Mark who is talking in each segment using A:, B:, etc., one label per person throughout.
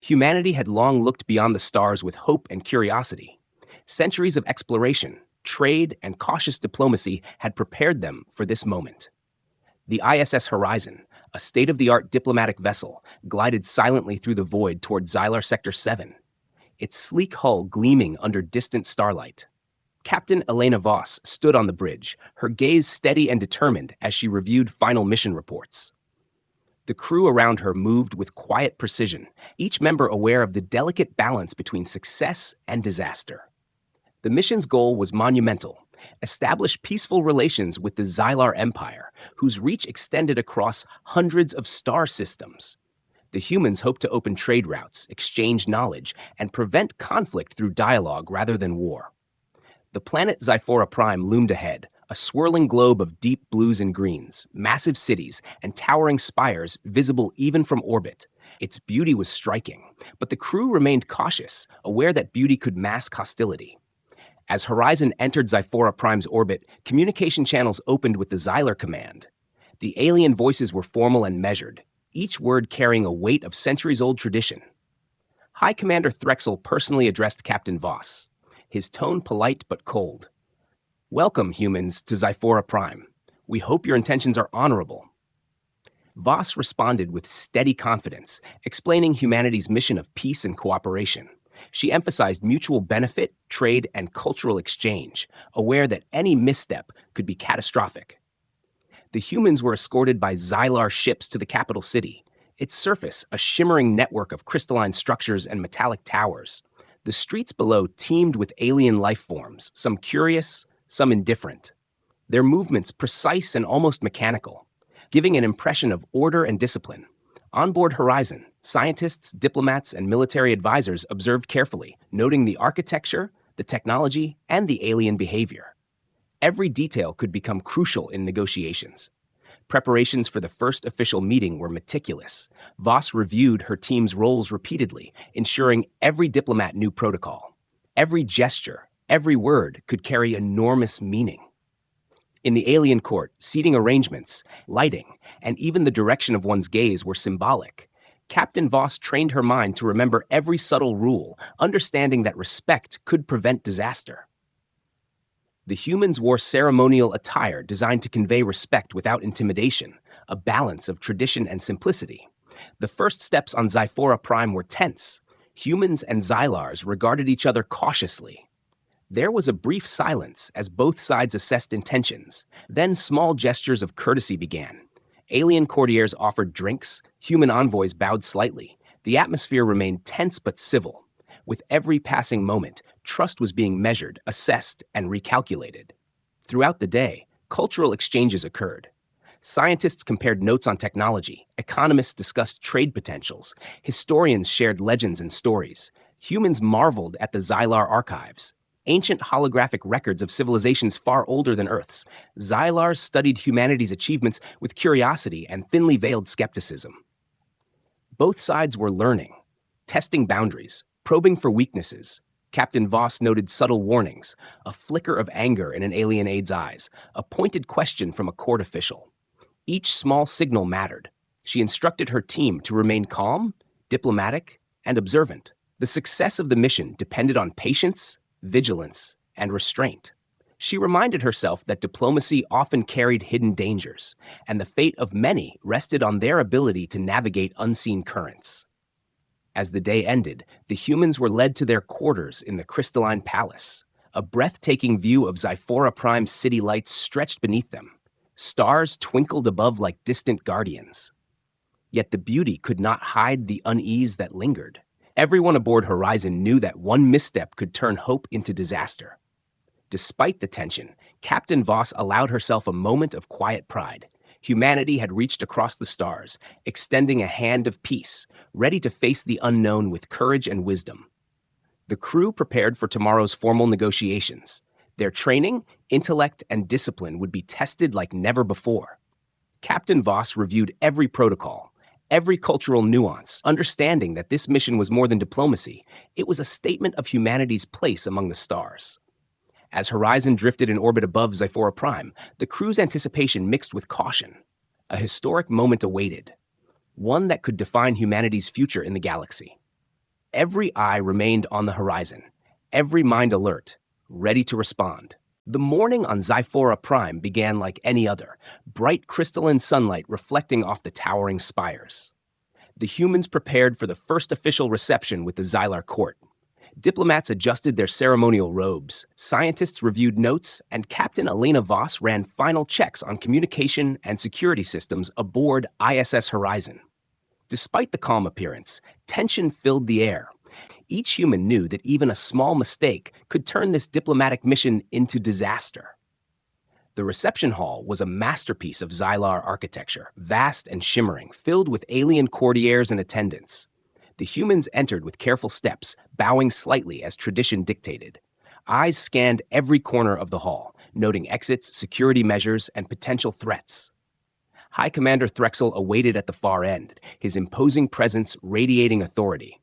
A: Humanity had long looked beyond the stars with hope and curiosity. Centuries of exploration, trade, and cautious diplomacy had prepared them for this moment. The ISS Horizon, a state-of-the-art diplomatic vessel, glided silently through the void toward Xylar Sector 7, its sleek hull gleaming under distant starlight. Captain Elena Voss stood on the bridge, her gaze steady and determined as she reviewed final mission reports. The crew around her moved with quiet precision, each member aware of the delicate balance between success and disaster. The mission's goal was monumental: establish peaceful relations with the Xylar Empire, whose reach extended across hundreds of star systems. The humans hoped to open trade routes, exchange knowledge, and prevent conflict through dialogue rather than war. The planet Xiphora Prime loomed ahead, a swirling globe of deep blues and greens, massive cities, and towering spires visible even from orbit. Its beauty was striking, but the crew remained cautious, aware that beauty could mask hostility. As Horizon entered Xiphora Prime's orbit, communication channels opened with the Xylar command. The alien voices were formal and measured, each word carrying a weight of centuries-old tradition. High Commander Threxel personally addressed Captain Voss, his tone polite but cold. "Welcome, humans, to Xiphora Prime. We hope your intentions are honorable." Voss responded with steady confidence, explaining humanity's mission of peace and cooperation. She emphasized mutual benefit, trade, and cultural exchange, aware that any misstep could be catastrophic. The humans were escorted by Xylar ships to the capital city, its surface a shimmering network of crystalline structures and metallic towers. The streets below teemed with alien life forms, some curious, some indifferent. Their movements precise and almost mechanical, giving an impression of order and discipline. On board Horizon, scientists, diplomats, and military advisors observed carefully, noting the architecture, the technology, and the alien behavior. Every detail could become crucial in negotiations. Preparations for the first official meeting were meticulous. Voss reviewed her team's roles repeatedly, ensuring every diplomat knew protocol. Every gesture, every word could carry enormous meaning. In the alien court, seating arrangements, lighting, and even the direction of one's gaze were symbolic. Captain Voss trained her mind to remember every subtle rule, understanding that respect could prevent disaster. The humans wore ceremonial attire designed to convey respect without intimidation, a balance of tradition and simplicity. The first steps on Xiphora Prime were tense. Humans and Xylars regarded each other cautiously. There was a brief silence as both sides assessed intentions. Then small gestures of courtesy began. Alien courtiers offered drinks, human envoys bowed slightly. The atmosphere remained tense but civil. With every passing moment, trust was being measured, assessed, and recalculated. Throughout the day, cultural exchanges occurred. Scientists compared notes on technology, economists discussed trade potentials, historians shared legends and stories. Humans marveled at the Xylar archives, ancient holographic records of civilizations far older than Earth's. Xylars studied humanity's achievements with curiosity and thinly veiled skepticism. Both sides were learning, testing boundaries, probing for weaknesses. Captain Voss noted subtle warnings, a flicker of anger in an alien aide's eyes, a pointed question from a court official. Each small signal mattered. She instructed her team to remain calm, diplomatic, and observant. The success of the mission depended on patience, vigilance, and restraint. She reminded herself that diplomacy often carried hidden dangers, and the fate of many rested on their ability to navigate unseen currents. As the day ended, the humans were led to their quarters in the crystalline palace. A breathtaking view of Xiphora Prime's city lights stretched beneath them. Stars twinkled above like distant guardians. Yet the beauty could not hide the unease that lingered. Everyone aboard Horizon knew that one misstep could turn hope into disaster. Despite the tension, Captain Voss allowed herself a moment of quiet pride. Humanity had reached across the stars, extending a hand of peace, ready to face the unknown with courage and wisdom. The crew prepared for tomorrow's formal negotiations. Their training, intellect, and discipline would be tested like never before. Captain Voss reviewed every protocol, every cultural nuance, understanding that this mission was more than diplomacy. It was a statement of humanity's place among the stars. As Horizon drifted in orbit above Xiphora Prime, the crew's anticipation mixed with caution. A historic moment awaited, one that could define humanity's future in the galaxy. Every eye remained on the horizon, every mind alert, ready to respond. The morning on Zyphora Prime began like any other, bright crystalline sunlight reflecting off the towering spires. The humans prepared for the first official reception with the Xylar court. Diplomats adjusted their ceremonial robes, scientists reviewed notes, and Captain Elena Voss ran final checks on communication and security systems aboard ISS Horizon. Despite the calm appearance, tension filled the air. Each human knew that even a small mistake could turn this diplomatic mission into disaster. The reception hall was a masterpiece of Xylar architecture, vast and shimmering, filled with alien courtiers and attendants. The humans entered with careful steps, bowing slightly as tradition dictated. Eyes scanned every corner of the hall, noting exits, security measures, and potential threats. High Commander Threxel awaited at the far end, his imposing presence radiating authority.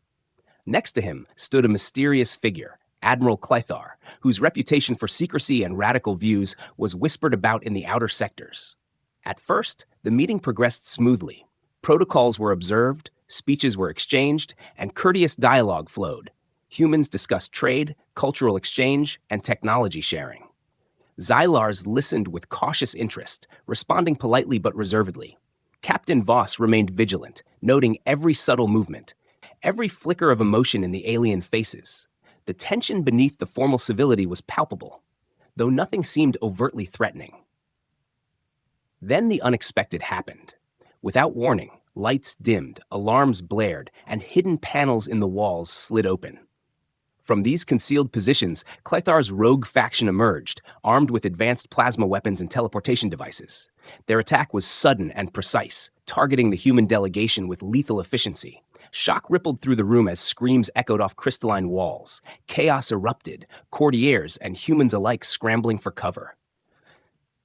A: Next to him stood a mysterious figure, Admiral Clythar, whose reputation for secrecy and radical views was whispered about in the outer sectors. At first, the meeting progressed smoothly. Protocols were observed, speeches were exchanged, and courteous dialogue flowed. Humans discussed trade, cultural exchange, and technology sharing. Xylars listened with cautious interest, responding politely but reservedly. Captain Voss remained vigilant, noting every subtle movement, every flicker of emotion in the alien faces. The tension beneath the formal civility was palpable, though nothing seemed overtly threatening. Then the unexpected happened. Without warning, lights dimmed, alarms blared, and hidden panels in the walls slid open. From these concealed positions, Clythar's rogue faction emerged, armed with advanced plasma weapons and teleportation devices. Their attack was sudden and precise, targeting the human delegation with lethal efficiency. Shock rippled through the room as screams echoed off crystalline walls. Chaos erupted, courtiers and humans alike scrambling for cover.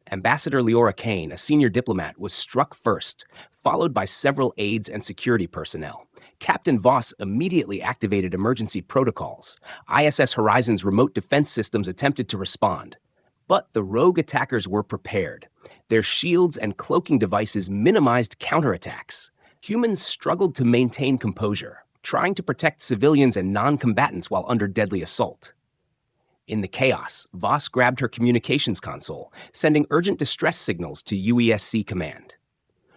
A: Ambassador Leora Kane, a senior diplomat, was struck first, followed by several aides and security personnel. Captain Voss immediately activated emergency protocols. ISS Horizon's remote defense systems attempted to respond. But the rogue attackers were prepared. Their shields and cloaking devices minimized counterattacks. Humans struggled to maintain composure, trying to protect civilians and non-combatants while under deadly assault. In the chaos, Voss grabbed her communications console, sending urgent distress signals to UESC Command.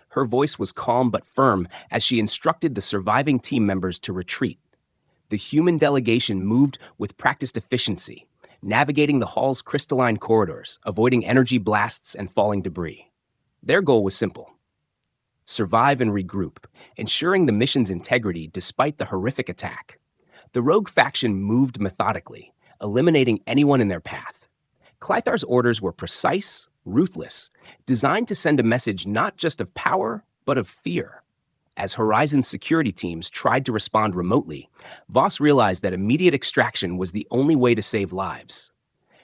A: Her voice was calm but firm as she instructed the surviving team members to retreat. The human delegation moved with practiced efficiency, navigating the hall's crystalline corridors, avoiding energy blasts and falling debris. Their goal was simple: survive and regroup, ensuring the mission's integrity despite the horrific attack. The rogue faction moved methodically, eliminating anyone in their path. Clythar's orders were precise, ruthless, designed to send a message not just of power, but of fear. As Horizon's security teams tried to respond remotely, Voss realized that immediate extraction was the only way to save lives.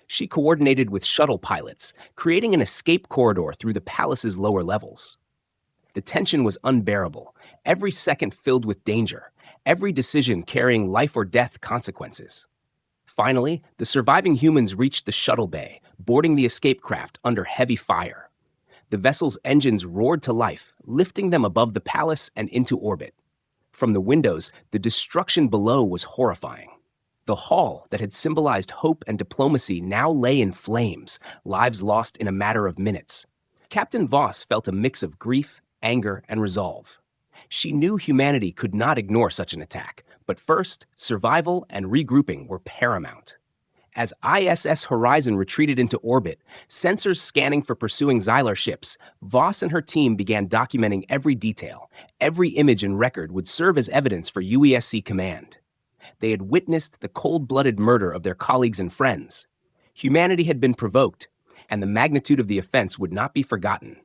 A: She coordinated with shuttle pilots, creating an escape corridor through the palace's lower levels. The tension was unbearable, every second filled with danger, every decision carrying life or death consequences. Finally, the surviving humans reached the shuttle bay, boarding the escape craft under heavy fire. The vessel's engines roared to life, lifting them above the palace and into orbit. From the windows, the destruction below was horrifying. The hall that had symbolized hope and diplomacy now lay in flames, lives lost in a matter of minutes. Captain Voss felt a mix of grief, anger, and resolve. She knew humanity could not ignore such an attack, but first, survival and regrouping were paramount. As ISS Horizon retreated into orbit, sensors scanning for pursuing Xylar ships, Voss and her team began documenting every detail. Every image and record would serve as evidence for UESC Command. They had witnessed the cold-blooded murder of their colleagues and friends. Humanity had been provoked, and the magnitude of the offense would not be forgotten.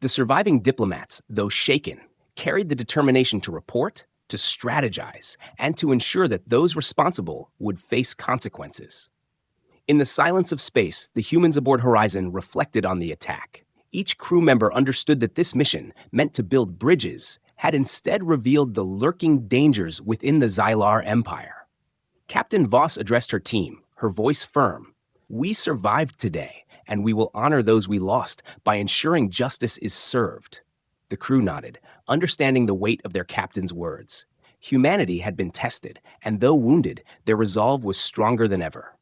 A: The surviving diplomats, though shaken, carried the determination to report, to strategize, and to ensure that those responsible would face consequences. In the silence of space, the humans aboard Horizon reflected on the attack. Each crew member understood that this mission, meant to build bridges, had instead revealed the lurking dangers within the Xylar Empire. Captain Voss addressed her team, her voice firm. "We survived today, and we will honor those we lost by ensuring justice is served." The crew nodded, understanding the weight of their captain's words. Humanity had been tested, and though wounded, their resolve was stronger than ever.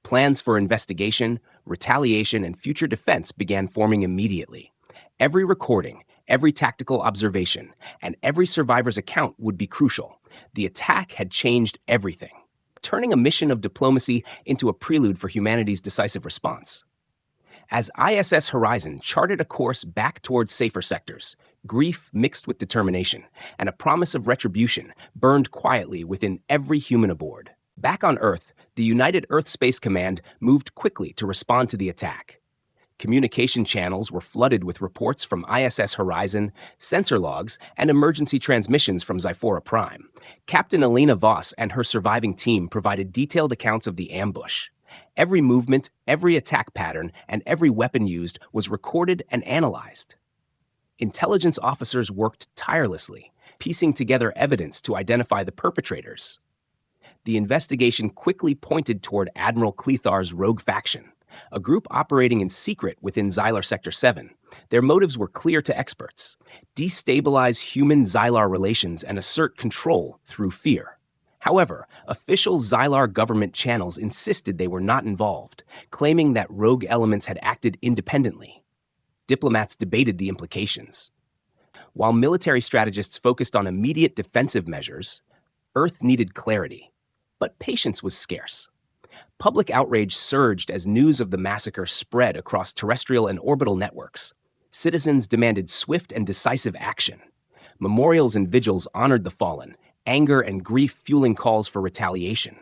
A: Plans for investigation, retaliation, and future defense began forming immediately. Every recording, every tactical observation, and every survivor's account would be crucial. The attack had changed everything, turning a mission of diplomacy into a prelude for humanity's decisive response. As ISS Horizon charted a course back towards safer sectors, grief mixed with determination, and a promise of retribution burned quietly within every human aboard. Back on Earth, the United Earth Space Command moved quickly to respond to the attack. Communication channels were flooded with reports from ISS Horizon, sensor logs, and emergency transmissions from Zyphora Prime. Captain Elena Voss and her surviving team provided detailed accounts of the ambush. Every movement, every attack pattern, and every weapon used was recorded and analyzed. Intelligence officers worked tirelessly, piecing together evidence to identify the perpetrators. The investigation quickly pointed toward Admiral Clethar's rogue faction, a group operating in secret within Xylar Sector 7. Their motives were clear to experts: destabilize human-Xylar relations and assert control through fear. However, official Xylar government channels insisted they were not involved, claiming that rogue elements had acted independently. Diplomats debated the implications. While military strategists focused on immediate defensive measures, Earth needed clarity, but patience was scarce. Public outrage surged as news of the massacre spread across terrestrial and orbital networks. Citizens demanded swift and decisive action. Memorials and vigils honored the fallen, anger and grief fueling calls for retaliation.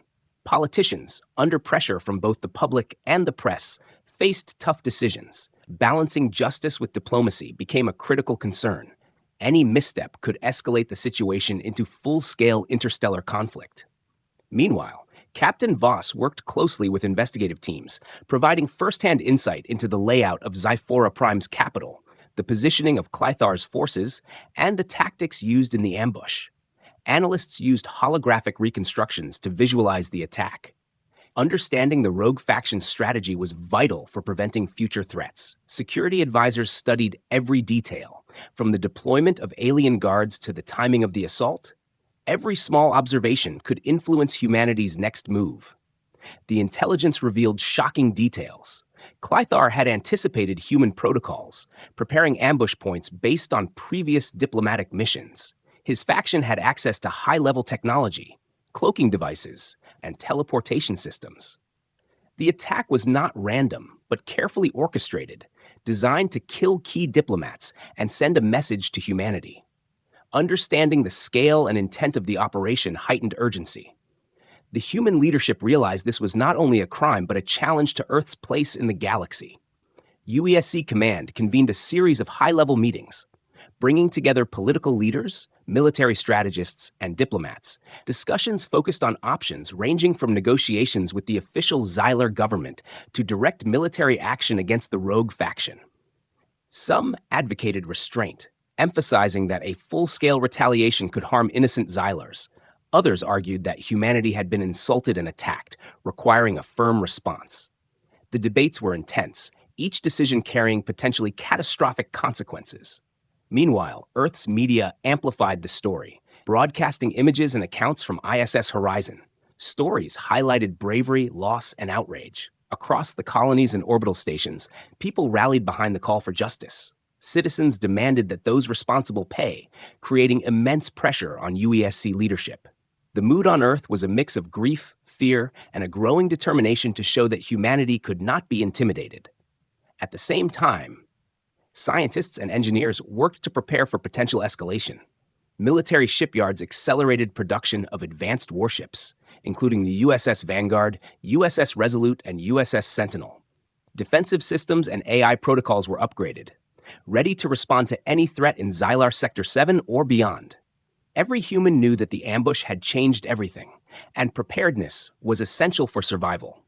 A: Politicians, under pressure from both the public and the press, faced tough decisions. Balancing justice with diplomacy became a critical concern. Any misstep could escalate the situation into full-scale interstellar conflict. Meanwhile, Captain Voss worked closely with investigative teams, providing first-hand insight into the layout of Zyphora Prime's capital, the positioning of Clethar's forces, and the tactics used in the ambush. Analysts used holographic reconstructions to visualize the attack. Understanding the rogue faction's strategy was vital for preventing future threats. Security advisors studied every detail, from the deployment of alien guards to the timing of the assault. Every small observation could influence humanity's next move. The intelligence revealed shocking details. Clethar had anticipated human protocols, preparing ambush points based on previous diplomatic missions. His faction had access to high-level technology, cloaking devices, and teleportation systems. The attack was not random, but carefully orchestrated, designed to kill key diplomats and send a message to humanity. Understanding the scale and intent of the operation heightened urgency. The human leadership realized this was not only a crime, but a challenge to Earth's place in the galaxy. UESC Command convened a series of high-level meetings, bringing together political leaders, military strategists, and diplomats. Discussions focused on options ranging from negotiations with the official Xylar government to direct military action against the rogue faction. Some advocated restraint, emphasizing that a full-scale retaliation could harm innocent Xylars. Others argued that humanity had been insulted and attacked, requiring a firm response. The debates were intense, each decision carrying potentially catastrophic consequences. Meanwhile, Earth's media amplified the story, broadcasting images and accounts from ISS Horizon. Stories highlighted bravery, loss, and outrage. Across the colonies and orbital stations, people rallied behind the call for justice. Citizens demanded that those responsible pay, creating immense pressure on UESC leadership. The mood on Earth was a mix of grief, fear, and a growing determination to show that humanity could not be intimidated. At the same time, scientists and engineers worked to prepare for potential escalation. Military shipyards accelerated production of advanced warships, including the USS Vanguard, USS Resolute, and USS Sentinel. Defensive systems and AI protocols were upgraded, ready to respond to any threat in Xylar Sector 7 or beyond. Every human knew that the ambush had changed everything, and preparedness was essential for survival.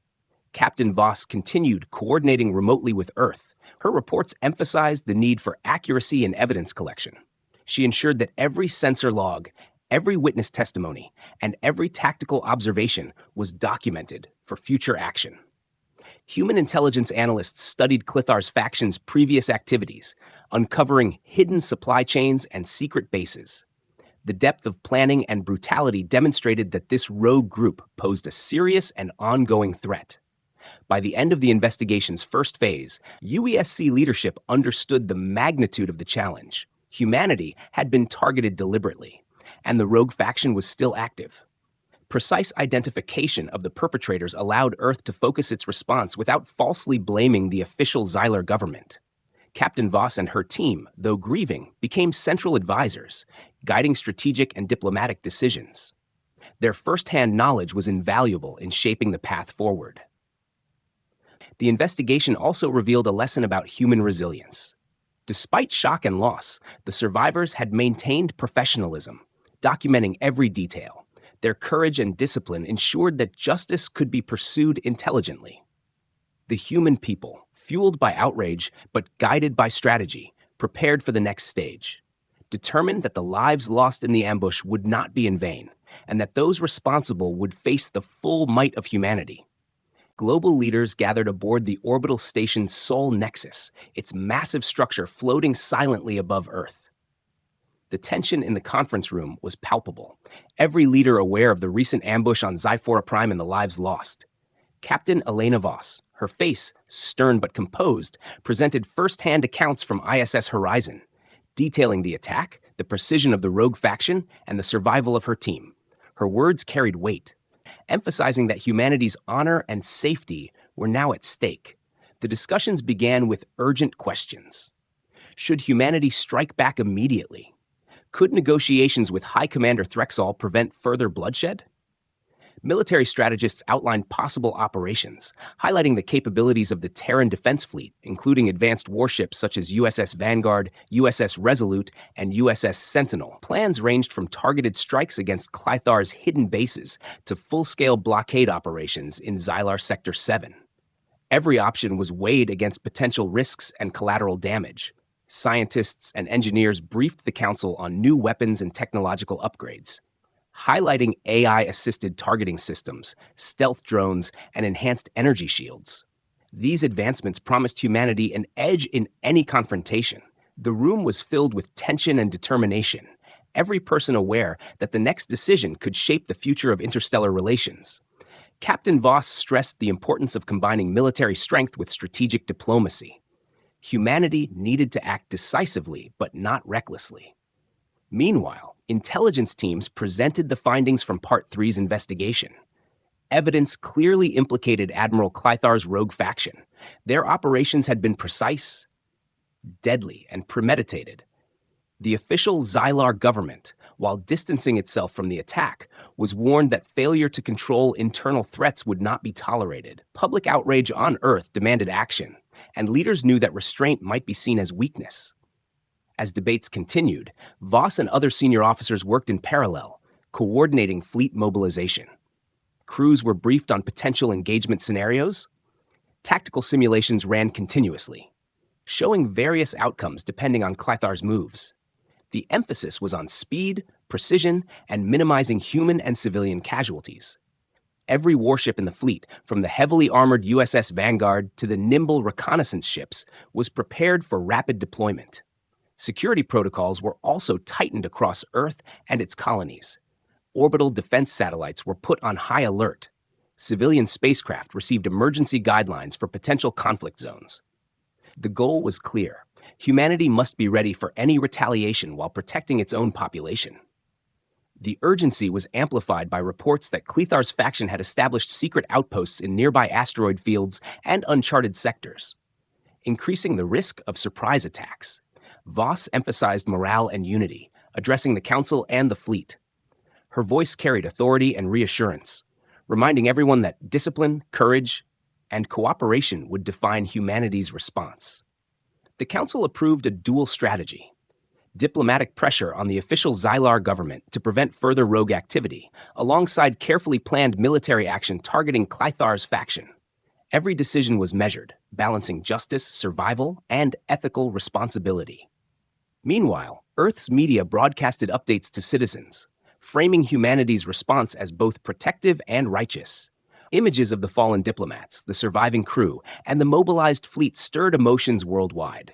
A: Captain Voss continued coordinating remotely with Earth. Her reports emphasized the need for accuracy in evidence collection. She ensured that every sensor log, every witness testimony, and every tactical observation was documented for future action. Human intelligence analysts studied Clethar's faction's previous activities, uncovering hidden supply chains and secret bases. The depth of planning and brutality demonstrated that this rogue group posed a serious and ongoing threat. By the end of the investigation's first phase, UESC leadership understood the magnitude of the challenge. Humanity had been targeted deliberately, and the rogue faction was still active. Precise identification of the perpetrators allowed Earth to focus its response without falsely blaming the official Xylar government. Captain Voss and her team, though grieving, became central advisors, guiding strategic and diplomatic decisions. Their first-hand knowledge was invaluable in shaping the path forward. The investigation also revealed a lesson about human resilience. Despite shock and loss, the survivors had maintained professionalism, documenting every detail. Their courage and discipline ensured that justice could be pursued intelligently. The human people, fueled by outrage but guided by strategy, prepared for the next stage, determined that the lives lost in the ambush would not be in vain, and that those responsible would face the full might of humanity. Global leaders gathered aboard the orbital station's Sol Nexus, its massive structure floating silently above Earth. The tension in the conference room was palpable, every leader aware of the recent ambush on Zyphora Prime and the lives lost. Captain Elena Voss, her face stern but composed, presented first-hand accounts from ISS Horizon, detailing the attack, the precision of the rogue faction, and the survival of her team. Her words carried weight, emphasizing that humanity's honor and safety were now at stake. The discussions began with urgent questions. Should humanity strike back immediately? Could negotiations with High Commander Threxall prevent further bloodshed? Military strategists outlined possible operations, highlighting the capabilities of the Terran Defense Fleet, including advanced warships such as USS Vanguard, USS Resolute, and USS Sentinel. Plans ranged from targeted strikes against Clythar's hidden bases to full-scale blockade operations in Xylar Sector 7. Every option was weighed against potential risks and collateral damage. Scientists and engineers briefed the Council on new weapons and technological upgrades, highlighting AI-assisted targeting systems, stealth drones, and enhanced energy shields. These advancements promised humanity an edge in any confrontation. The room was filled with tension and determination, every person aware that the next decision could shape the future of interstellar relations. Captain Voss stressed the importance of combining military strength with strategic diplomacy. Humanity needed to act decisively, but not recklessly. Meanwhile, intelligence teams presented the findings from Part 3's investigation. Evidence clearly implicated Admiral Clythar's rogue faction. Their operations had been precise, deadly, and premeditated. The official Xylar government, while distancing itself from the attack, was warned that failure to control internal threats would not be tolerated. Public outrage on Earth demanded action, and leaders knew that restraint might be seen as weakness. As debates continued, Voss and other senior officers worked in parallel, coordinating fleet mobilization. Crews were briefed on potential engagement scenarios. Tactical simulations ran continuously, showing various outcomes depending on Clythar's moves. The emphasis was on speed, precision, and minimizing human and civilian casualties. Every warship in the fleet, from the heavily armored USS Vanguard to the nimble reconnaissance ships, was prepared for rapid deployment. Security protocols were also tightened across Earth and its colonies. Orbital defense satellites were put on high alert. Civilian spacecraft received emergency guidelines for potential conflict zones. The goal was clear. Humanity must be ready for any retaliation while protecting its own population. The urgency was amplified by reports that Clythar's faction had established secret outposts in nearby asteroid fields and uncharted sectors, increasing the risk of surprise attacks. Voss emphasized morale and unity, addressing the Council and the fleet. Her voice carried authority and reassurance, reminding everyone that discipline, courage, and cooperation would define humanity's response. The Council approved a dual strategy: diplomatic pressure on the official Xylar government to prevent further rogue activity, alongside carefully planned military action targeting Clythar's faction. Every decision was measured, balancing justice, survival, and ethical responsibility. Meanwhile, Earth's media broadcasted updates to citizens, framing humanity's response as both protective and righteous. Images of the fallen diplomats, the surviving crew, and the mobilized fleet stirred emotions worldwide.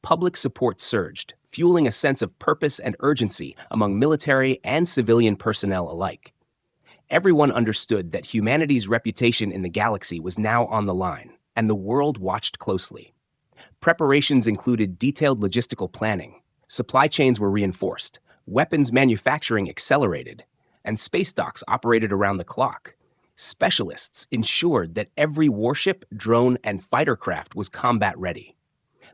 A: Public support surged, fueling a sense of purpose and urgency among military and civilian personnel alike. Everyone understood that humanity's reputation in the galaxy was now on the line, and the world watched closely. Preparations included detailed logistical planning, supply chains were reinforced, weapons manufacturing accelerated, and space docks operated around the clock. Specialists ensured that every warship, drone, and fighter craft was combat-ready.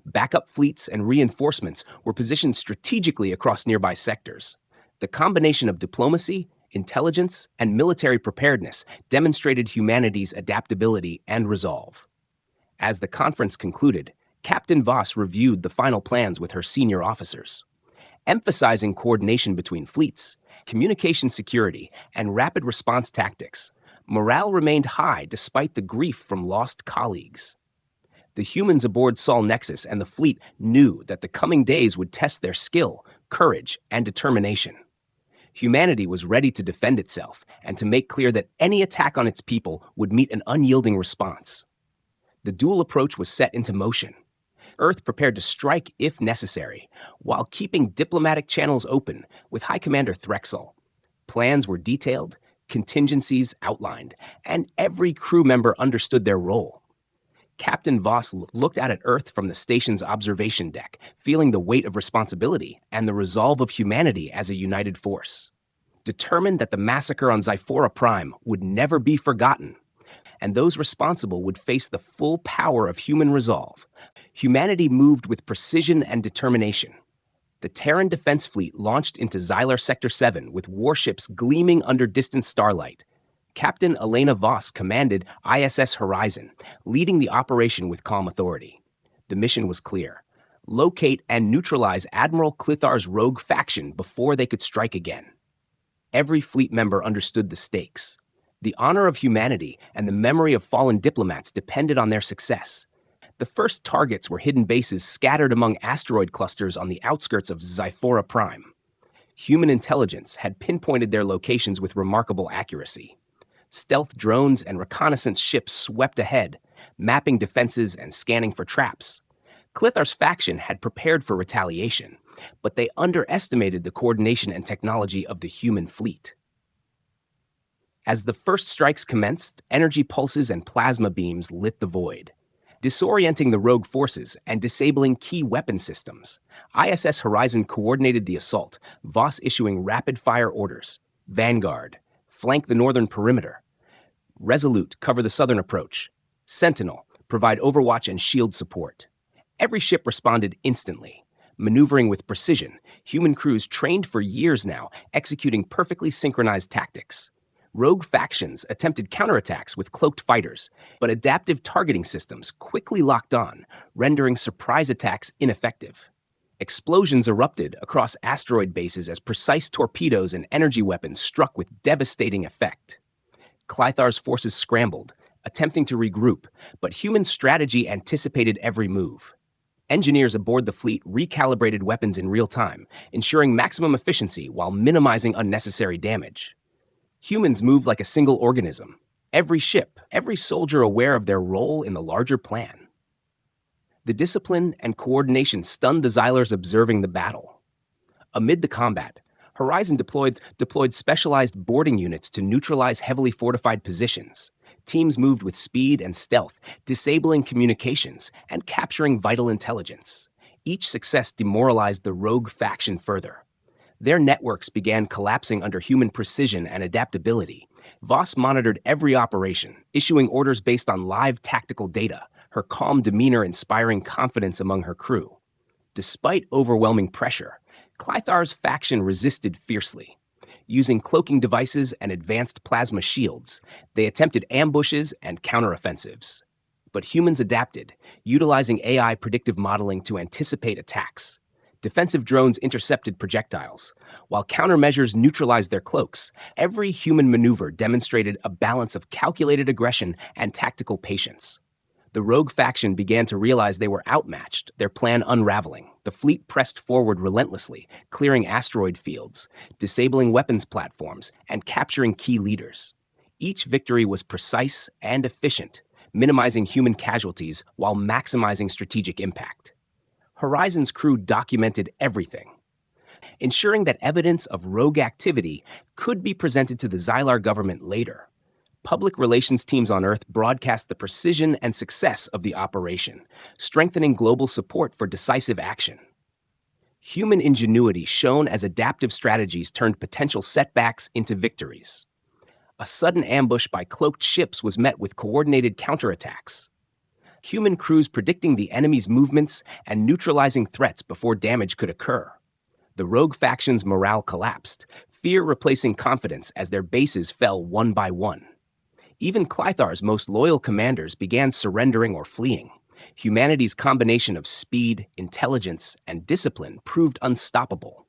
A: Backup fleets and reinforcements were positioned strategically across nearby sectors. The combination of diplomacy, intelligence, and military preparedness demonstrated humanity's adaptability and resolve. As the conference concluded, Captain Voss reviewed the final plans with her senior officers. Emphasizing coordination between fleets, communication security, and rapid response tactics, morale remained high despite the grief from lost colleagues. The humans aboard Sol Nexus and the fleet knew that the coming days would test their skill, courage, and determination. Humanity was ready to defend itself and to make clear that any attack on its people would meet an unyielding response. The dual approach was set into motion. Earth prepared to strike if necessary, while keeping diplomatic channels open with High Commander Threxel. Plans were detailed, contingencies outlined, and every crew member understood their role. Captain Voss looked out at Earth from the station's observation deck, feeling the weight of responsibility and the resolve of humanity as a united force. Determined that the massacre on Zyphora Prime would never be forgotten, and those responsible would face the full power of human resolve, humanity moved with precision and determination. The Terran Defense Fleet launched into Xylar Sector 7 with warships gleaming under distant starlight. Captain Elena Voss commanded ISS Horizon, leading the operation with calm authority. The mission was clear: locate and neutralize Admiral Clithar's rogue faction before they could strike again. Every fleet member understood the stakes. The honor of humanity and the memory of fallen diplomats depended on their success. The first targets were hidden bases scattered among asteroid clusters on the outskirts of Zyphora Prime. Human intelligence had pinpointed their locations with remarkable accuracy. Stealth drones and reconnaissance ships swept ahead, mapping defenses and scanning for traps. Clithar's faction had prepared for retaliation, but they underestimated the coordination and technology of the human fleet. As the first strikes commenced, energy pulses and plasma beams lit the void, disorienting the rogue forces and disabling key weapon systems. ISS Horizon coordinated the assault, Voss issuing rapid-fire orders. Vanguard, flank the northern perimeter. Resolute, cover the southern approach. Sentinel, provide overwatch and shield support. Every ship responded instantly. Maneuvering with precision, human crews trained for years now, executing perfectly synchronized tactics. Rogue factions attempted counterattacks with cloaked fighters, but adaptive targeting systems quickly locked on, rendering surprise attacks ineffective. Explosions erupted across asteroid bases as precise torpedoes and energy weapons struck with devastating effect. Clithar's forces scrambled, attempting to regroup, but human strategy anticipated every move. Engineers aboard the fleet recalibrated weapons in real time, ensuring maximum efficiency while minimizing unnecessary damage. Humans moved like a single organism, every ship, every soldier aware of their role in the larger plan. The discipline and coordination stunned the Xylars observing the battle. Amid the combat, Horizon deployed specialized boarding units to neutralize heavily fortified positions. Teams moved with speed and stealth, disabling communications and capturing vital intelligence. Each success demoralized the rogue faction further. Their networks began collapsing under human precision and adaptability. Voss monitored every operation, issuing orders based on live tactical data, her calm demeanor inspiring confidence among her crew. Despite overwhelming pressure, Clithar's faction resisted fiercely. Using cloaking devices and advanced plasma shields, they attempted ambushes and counteroffensives. But humans adapted, utilizing AI predictive modeling to anticipate attacks. Defensive drones intercepted projectiles, while countermeasures neutralized their cloaks. Every human maneuver demonstrated a balance of calculated aggression and tactical patience. The rogue faction began to realize they were outmatched, their plan unraveling. The fleet pressed forward relentlessly, clearing asteroid fields, disabling weapons platforms, and capturing key leaders. Each victory was precise and efficient, minimizing human casualties while maximizing strategic impact. Horizon's crew documented everything, ensuring that evidence of rogue activity could be presented to the Xylar government later. Public relations teams on Earth broadcast the precision and success of the operation, strengthening global support for decisive action. Human ingenuity shown as adaptive strategies turned potential setbacks into victories. A sudden ambush by cloaked ships was met with coordinated counterattacks. Human crews predicting the enemy's movements and neutralizing threats before damage could occur. The rogue faction's morale collapsed, fear replacing confidence as their bases fell one by one. Even Clythar's most loyal commanders began surrendering or fleeing. Humanity's combination of speed, intelligence, and discipline proved unstoppable.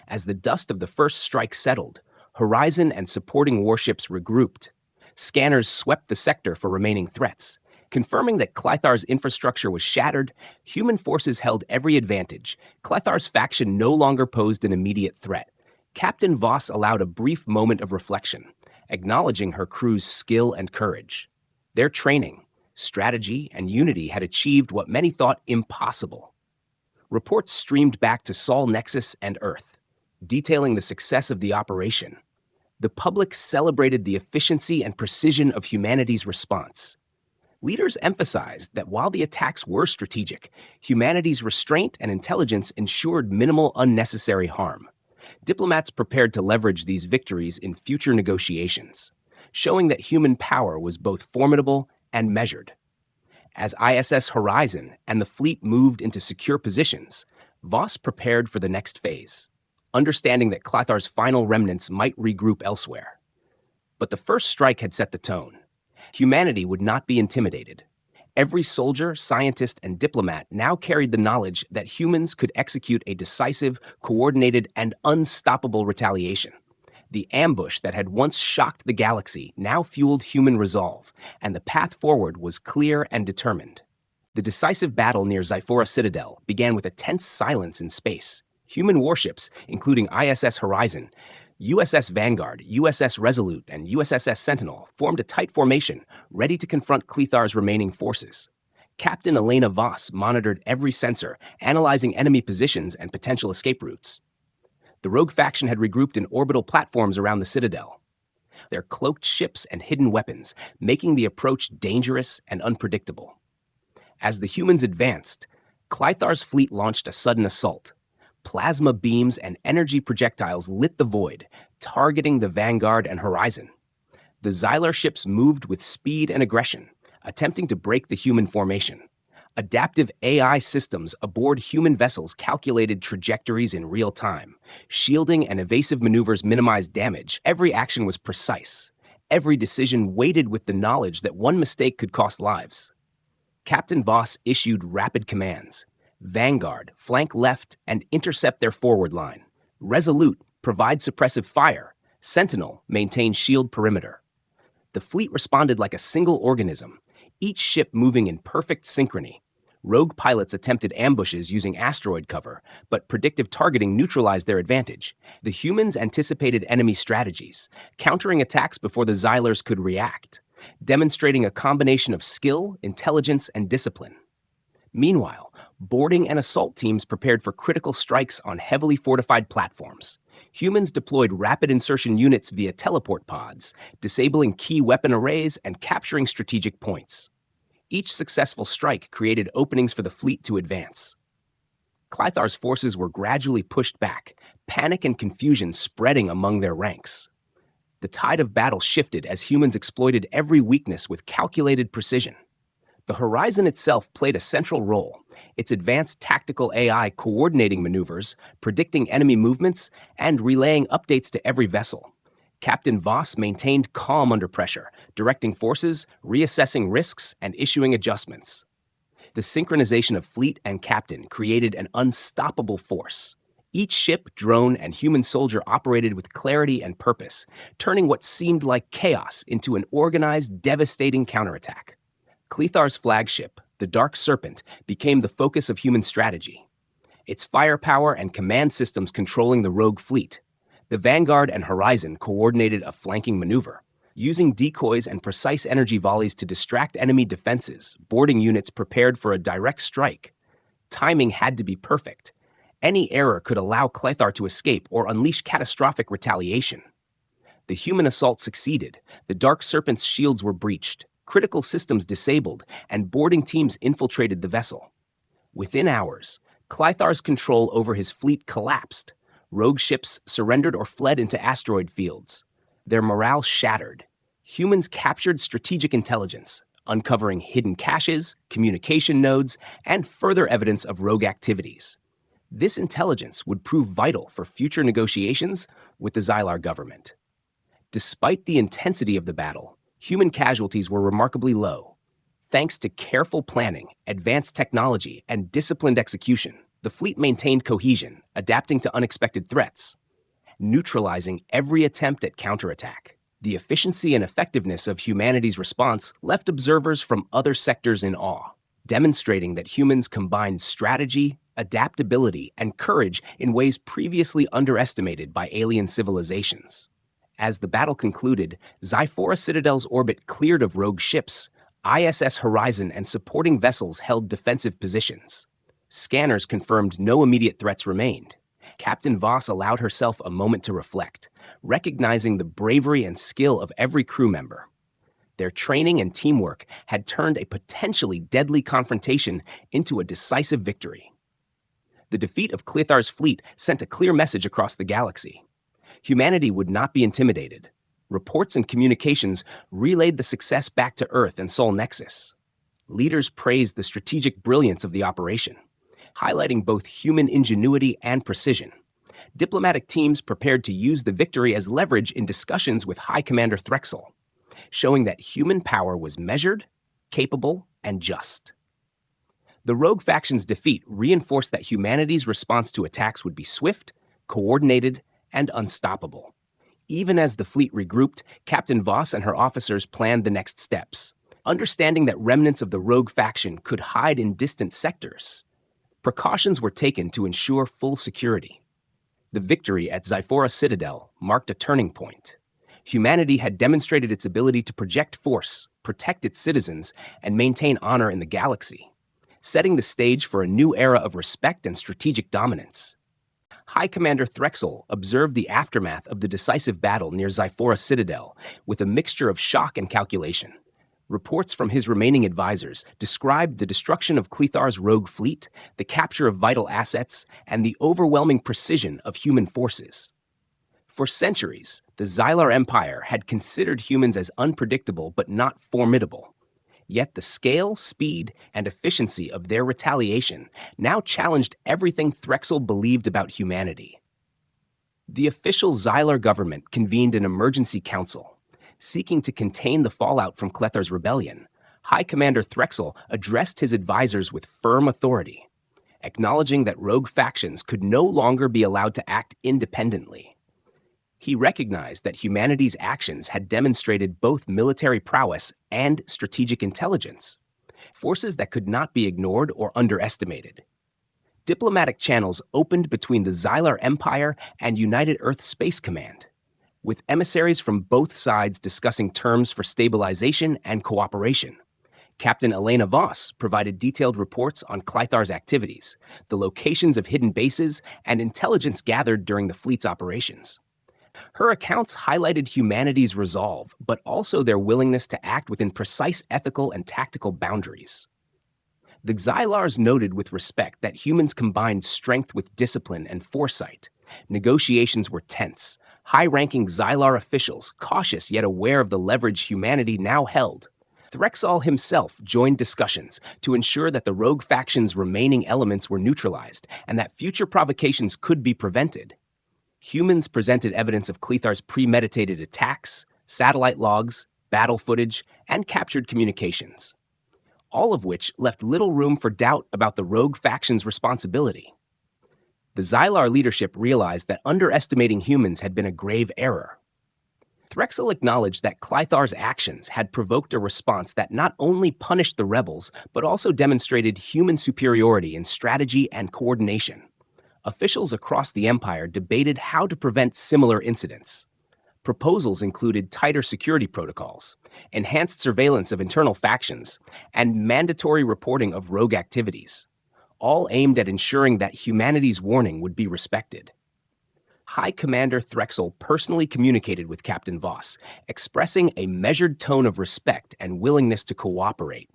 A: As the dust of the first strike settled, Horizon and supporting warships regrouped. Scanners swept the sector for remaining threats. Confirming that Clythar's infrastructure was shattered, human forces held every advantage. Clythar's faction no longer posed an immediate threat. Captain Voss allowed a brief moment of reflection, acknowledging her crew's skill and courage. Their training, strategy, and unity had achieved what many thought impossible. Reports streamed back to Sol Nexus and Earth, detailing the success of the operation. The public celebrated the efficiency and precision of humanity's response. Leaders emphasized that while the attacks were strategic, humanity's restraint and intelligence ensured minimal unnecessary harm. Diplomats prepared to leverage these victories in future negotiations, showing that human power was both formidable and measured. As ISS Horizon and the fleet moved into secure positions, Voss prepared for the next phase, understanding that Clythar's final remnants might regroup elsewhere. But the first strike had set the tone. Humanity would not be intimidated. Every soldier, scientist, and diplomat now carried the knowledge that humans could execute a decisive, coordinated, and unstoppable retaliation. The ambush that had once shocked the galaxy now fueled human resolve, and the path forward was clear and determined. The decisive battle near Zyphora Citadel began with a tense silence in space. Human warships, including ISS Horizon, USS Vanguard, USS Resolute, and USS Sentinel formed a tight formation, ready to confront Clythar's remaining forces. Captain Elena Voss monitored every sensor, analyzing enemy positions and potential escape routes. The rogue faction had regrouped in orbital platforms around the Citadel, their cloaked ships and hidden weapons, making the approach dangerous and unpredictable. As the humans advanced, Clythar's fleet launched a sudden assault. Plasma beams and energy projectiles lit the void, targeting the Vanguard and Horizon. The Xylar ships moved with speed and aggression, attempting to break the human formation. Adaptive AI systems aboard human vessels calculated trajectories in real time. Shielding and evasive maneuvers minimized damage. Every action was precise. Every decision weighted with the knowledge that one mistake could cost lives. Captain Voss issued rapid commands. Vanguard, flank left and intercept their forward line. Resolute, provide suppressive fire. Sentinel, maintain shield perimeter. The fleet responded like a single organism, each ship moving in perfect synchrony. Rogue pilots attempted ambushes using asteroid cover, but predictive targeting neutralized their advantage. The humans anticipated enemy strategies, countering attacks before the Xylars could react, demonstrating a combination of skill, intelligence, and discipline. Meanwhile, boarding and assault teams prepared for critical strikes on heavily fortified platforms. Humans deployed rapid insertion units via teleport pods, disabling key weapon arrays and capturing strategic points. Each successful strike created openings for the fleet to advance. Clythar's forces were gradually pushed back, panic and confusion spreading among their ranks. The tide of battle shifted as humans exploited every weakness with calculated precision. The Horizon itself played a central role, its advanced tactical AI coordinating maneuvers, predicting enemy movements, and relaying updates to every vessel. Captain Voss maintained calm under pressure, directing forces, reassessing risks, and issuing adjustments. The synchronization of fleet and captain created an unstoppable force. Each ship, drone, and human soldier operated with clarity and purpose, turning what seemed like chaos into an organized, devastating counterattack. Clythar's flagship, the Dark Serpent, became the focus of human strategy. Its firepower and command systems controlling the rogue fleet. The Vanguard and Horizon coordinated a flanking maneuver, using decoys and precise energy volleys to distract enemy defenses. Boarding units prepared for a direct strike. Timing had to be perfect. Any error could allow Clethar to escape or unleash catastrophic retaliation. The human assault succeeded. The Dark Serpent's shields were breached, critical systems disabled, and boarding teams infiltrated the vessel. Within hours, Clothar's control over his fleet collapsed. Rogue ships surrendered or fled into asteroid fields. Their morale shattered. Humans captured strategic intelligence, uncovering hidden caches, communication nodes, and further evidence of rogue activities. This intelligence would prove vital for future negotiations with the Xylar government. Despite the intensity of the battle, human casualties were remarkably low. Thanks to careful planning, advanced technology, and disciplined execution, the fleet maintained cohesion, adapting to unexpected threats, neutralizing every attempt at counterattack. The efficiency and effectiveness of humanity's response left observers from other sectors in awe, demonstrating that humans combined strategy, adaptability, and courage in ways previously underestimated by alien civilizations. As the battle concluded, Zyphora Citadel's orbit cleared of rogue ships. ISS Horizon and supporting vessels held defensive positions. Scanners confirmed no immediate threats remained. Captain Voss allowed herself a moment to reflect, recognizing the bravery and skill of every crew member. Their training and teamwork had turned a potentially deadly confrontation into a decisive victory. The defeat of Clothar's fleet sent a clear message across the galaxy. Humanity would not be intimidated. Reports and communications relayed the success back to Earth and Sol Nexus. Leaders praised the strategic brilliance of the operation, highlighting both human ingenuity and precision. Diplomatic teams prepared to use the victory as leverage in discussions with High Commander Threxel, showing that human power was measured, capable, and just. The rogue faction's defeat reinforced that humanity's response to attacks would be swift, coordinated, and unstoppable. Even as the fleet regrouped, Captain Voss and her officers planned the next steps, understanding that remnants of the rogue faction could hide in distant sectors. Precautions were taken to ensure full security. The victory at Zyphora Citadel marked a turning point. Humanity had demonstrated its ability to project force, protect its citizens, and maintain honor in the galaxy, setting the stage for a new era of respect and strategic dominance. High Commander Threxel observed the aftermath of the decisive battle near Zyphora Citadel with a mixture of shock and calculation. Reports from his remaining advisors described the destruction of Clothar's rogue fleet, the capture of vital assets, and the overwhelming precision of human forces. For centuries, the Xylar Empire had considered humans as unpredictable but not formidable. Yet the scale, speed, and efficiency of their retaliation now challenged everything Threxel believed about humanity. The official Xylar government convened an emergency council. Seeking to contain the fallout from Clothar's rebellion, High Commander Threxel addressed his advisors with firm authority, acknowledging that rogue factions could no longer be allowed to act independently. He recognized that humanity's actions had demonstrated both military prowess and strategic intelligence, forces that could not be ignored or underestimated. Diplomatic channels opened between the Xylar Empire and United Earth Space Command, with emissaries from both sides discussing terms for stabilization and cooperation. Captain Elena Voss provided detailed reports on Clothar's activities, the locations of hidden bases, and intelligence gathered during the fleet's operations. Her accounts highlighted humanity's resolve, but also their willingness to act within precise ethical and tactical boundaries. The Xylars noted with respect that humans combined strength with discipline and foresight. Negotiations were tense. High-ranking Xylar officials, cautious yet aware of the leverage humanity now held. Threxel himself joined discussions to ensure that the rogue faction's remaining elements were neutralized and that future provocations could be prevented. Humans presented evidence of Clothar's premeditated attacks, satellite logs, battle footage, and captured communications, all of which left little room for doubt about the rogue faction's responsibility. The Xylar leadership realized that underestimating humans had been a grave error. Threxel acknowledged that Clothar's actions had provoked a response that not only punished the rebels, but also demonstrated human superiority in strategy and coordination. Officials across the Empire debated how to prevent similar incidents. Proposals included tighter security protocols, enhanced surveillance of internal factions, and mandatory reporting of rogue activities. all aimed at ensuring that humanity's warning would be respected. High Commander Threxel personally communicated with Captain Voss, expressing a measured tone of respect and willingness to cooperate.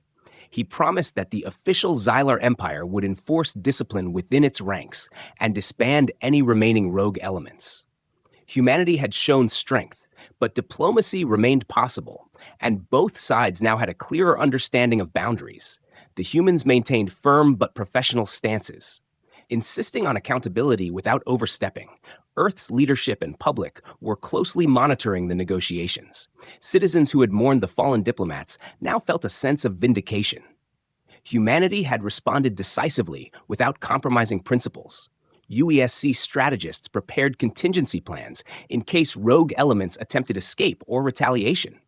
A: He promised that the official Xylar Empire would enforce discipline within its ranks and disband any remaining rogue elements. Humanity had shown strength, but diplomacy remained possible, and both sides now had a clearer understanding of boundaries. The humans maintained firm but professional stances, insisting on accountability without overstepping. Earth's leadership and public were closely monitoring the negotiations. Citizens who had mourned the fallen diplomats now felt a sense of vindication. Humanity had responded decisively without compromising principles. UESC strategists prepared contingency plans in case rogue elements attempted escape or retaliation.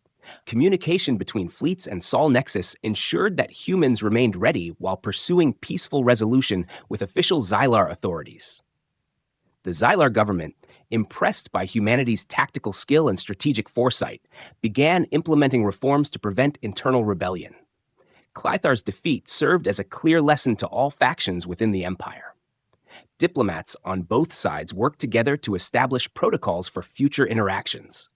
A: Communication between fleets and Sol Nexus ensured that humans remained ready while pursuing peaceful resolution with official Xylar authorities. The Xylar government, impressed by humanity's tactical skill and strategic foresight, began implementing reforms to prevent internal rebellion. Clythar's defeat served as a clear lesson to all factions within the Empire. Diplomats on both sides worked together to establish protocols for future interactions,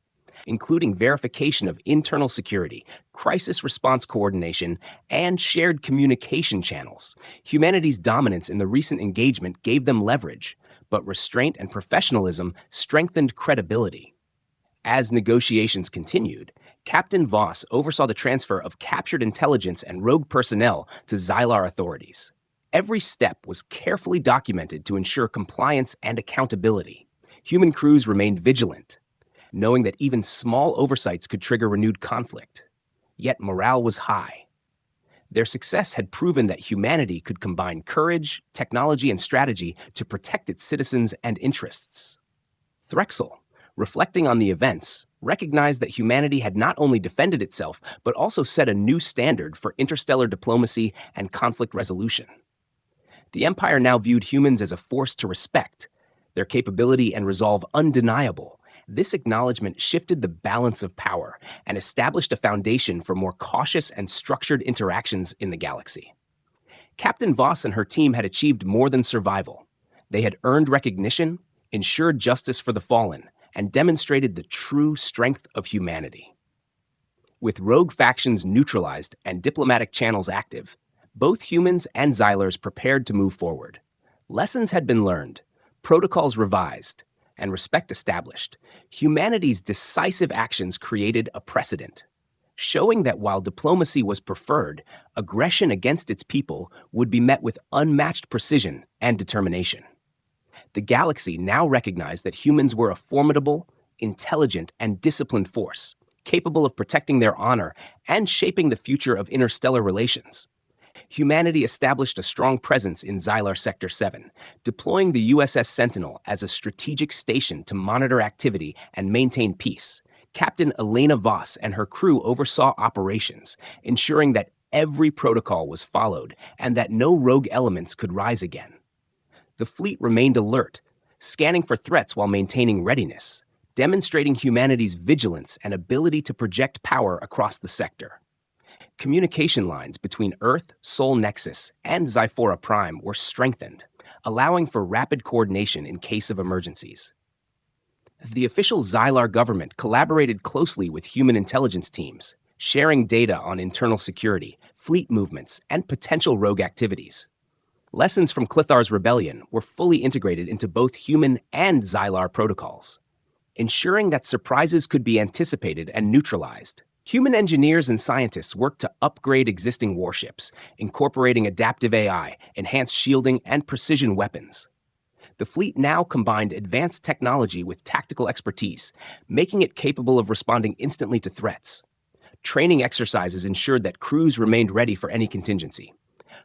A: including verification of internal security, crisis response coordination, and shared communication channels. Humanity's dominance in the recent engagement gave them leverage, but restraint and professionalism strengthened credibility. As negotiations continued, Captain Voss oversaw the transfer of captured intelligence and rogue personnel to Xylar authorities. Every step was carefully documented to ensure compliance and accountability. Human crews remained vigilant, knowing that even small oversights could trigger renewed conflict. Yet morale was high. Their success had proven that humanity could combine courage, technology, and strategy to protect its citizens and interests. Threxel, reflecting on the events, recognized that humanity had not only defended itself, but also set a new standard for interstellar diplomacy and conflict resolution. The Empire now viewed humans as a force to respect, their capability and resolve undeniable. This acknowledgement shifted the balance of power and established a foundation for more cautious and structured interactions in the galaxy. Captain Voss and her team had achieved more than survival. They had earned recognition, ensured justice for the fallen, and demonstrated the true strength of humanity. With rogue factions neutralized and diplomatic channels active, both humans and Xylars prepared to move forward. Lessons had been learned, protocols revised, and respect established. Humanity's decisive actions created a precedent, showing that while diplomacy was preferred, aggression against its people would be met with unmatched precision and determination. The galaxy now recognized that humans were a formidable, intelligent, and disciplined force, capable of protecting their honor and shaping the future of interstellar relations. Humanity established a strong presence in Xylar Sector 7, deploying the USS Sentinel as a strategic station to monitor activity and maintain peace. Captain Elena Voss and her crew oversaw operations, ensuring that every protocol was followed and that no rogue elements could rise again. The fleet remained alert, scanning for threats while maintaining readiness, demonstrating humanity's vigilance and ability to project power across the sector. Communication lines between Earth, Sol Nexus, and Zyphora Prime were strengthened, allowing for rapid coordination in case of emergencies. The official Xylar government collaborated closely with human intelligence teams, sharing data on internal security, fleet movements, and potential rogue activities. Lessons from Clythar's rebellion were fully integrated into both human and Xylar protocols, ensuring that surprises could be anticipated and neutralized. Human engineers and scientists worked to upgrade existing warships, incorporating adaptive AI, enhanced shielding, and precision weapons. The fleet now combined advanced technology with tactical expertise, making it capable of responding instantly to threats. Training exercises ensured that crews remained ready for any contingency.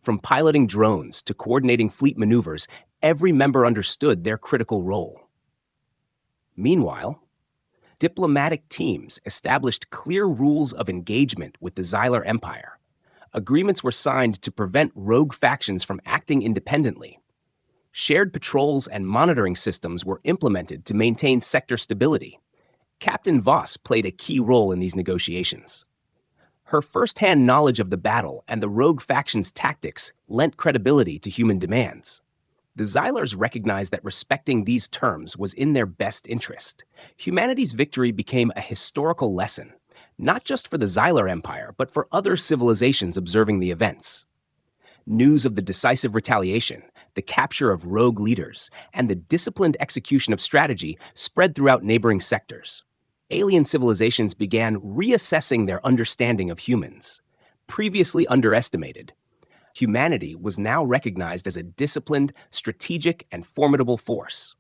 A: From piloting drones to coordinating fleet maneuvers, every member understood their critical role. Meanwhile, diplomatic teams established clear rules of engagement with the Xylar Empire. Agreements were signed to prevent rogue factions from acting independently. Shared patrols and monitoring systems were implemented to maintain sector stability. Captain Voss played a key role in these negotiations. Her first-hand knowledge of the battle and the rogue faction's tactics lent credibility to human demands. The Xylars recognized that respecting these terms was in their best interest. Humanity's victory became a historical lesson, not just for the Xylar Empire, but for other civilizations observing the events. News of the decisive retaliation, the capture of rogue leaders, and the disciplined execution of strategy spread throughout neighboring sectors. Alien civilizations began reassessing their understanding of humans. Previously underestimated, humanity was now recognized as a disciplined, strategic, and formidable force.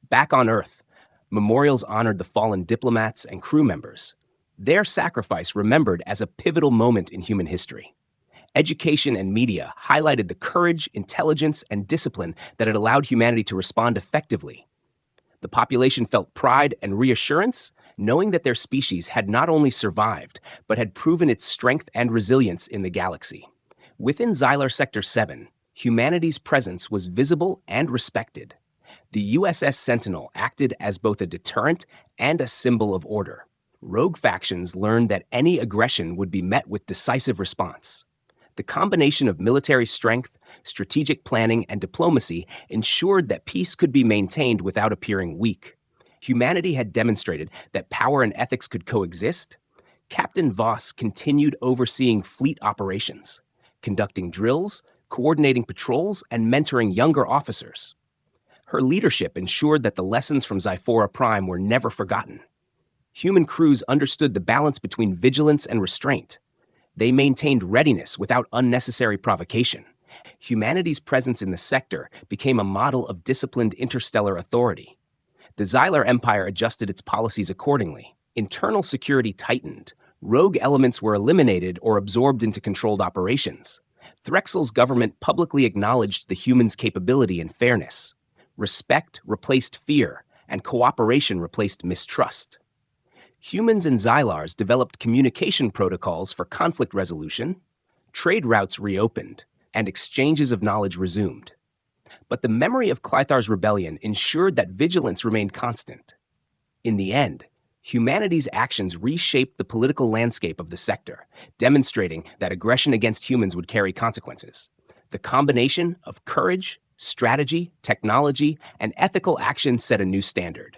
A: Back on Earth, memorials honored the fallen diplomats and crew members, their sacrifice remembered as a pivotal moment in human history. Education and media highlighted the courage, intelligence, and discipline that had allowed humanity to respond effectively. The population felt pride and reassurance, knowing that their species had not only survived, but had proven its strength and resilience in the galaxy. Within Xylar Sector 7, humanity's presence was visible and respected. The USS Sentinel acted as both a deterrent and a symbol of order. Rogue factions learned that any aggression would be met with decisive response. The combination of military strength, strategic planning, and diplomacy ensured that peace could be maintained without appearing weak. Humanity had demonstrated that power and ethics could coexist. Captain Voss continued overseeing fleet operations, conducting drills, coordinating patrols, and mentoring younger officers. Her leadership ensured that the lessons from Xiphora Prime were never forgotten. Human crews understood the balance between vigilance and restraint. They maintained readiness without unnecessary provocation. Humanity's presence in the sector became a model of disciplined interstellar authority. The Xylar Empire adjusted its policies accordingly. Internal security tightened. Rogue elements were eliminated or absorbed into controlled operations. Threxel's government publicly acknowledged the humans' capability and fairness. Respect replaced fear, and cooperation replaced mistrust. Humans and Xylars developed communication protocols for conflict resolution, trade routes reopened, and exchanges of knowledge resumed. But the memory of Clythar's rebellion ensured that vigilance remained constant. In the end, humanity's actions reshaped the political landscape of the sector, demonstrating that aggression against humans would carry consequences. The combination of courage, strategy, technology, and ethical action set a new standard.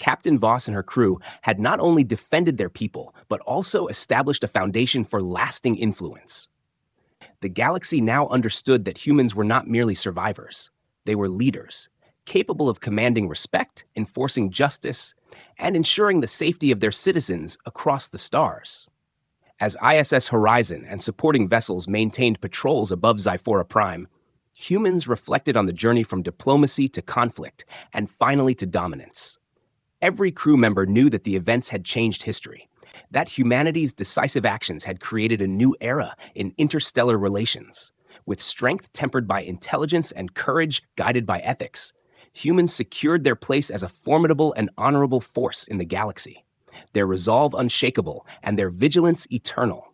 A: Captain Voss and her crew had not only defended their people, but also established a foundation for lasting influence. The galaxy now understood that humans were not merely survivors. They were leaders, capable of commanding respect, enforcing justice, and ensuring the safety of their citizens across the stars. As ISS Horizon and supporting vessels maintained patrols above Xiphora Prime, humans reflected on the journey from diplomacy to conflict, and finally to dominance. Every crew member knew that the events had changed history, that humanity's decisive actions had created a new era in interstellar relations. With strength tempered by intelligence and courage guided by ethics, humans secured their place as a formidable and honorable force in the galaxy, their resolve unshakable and their vigilance eternal.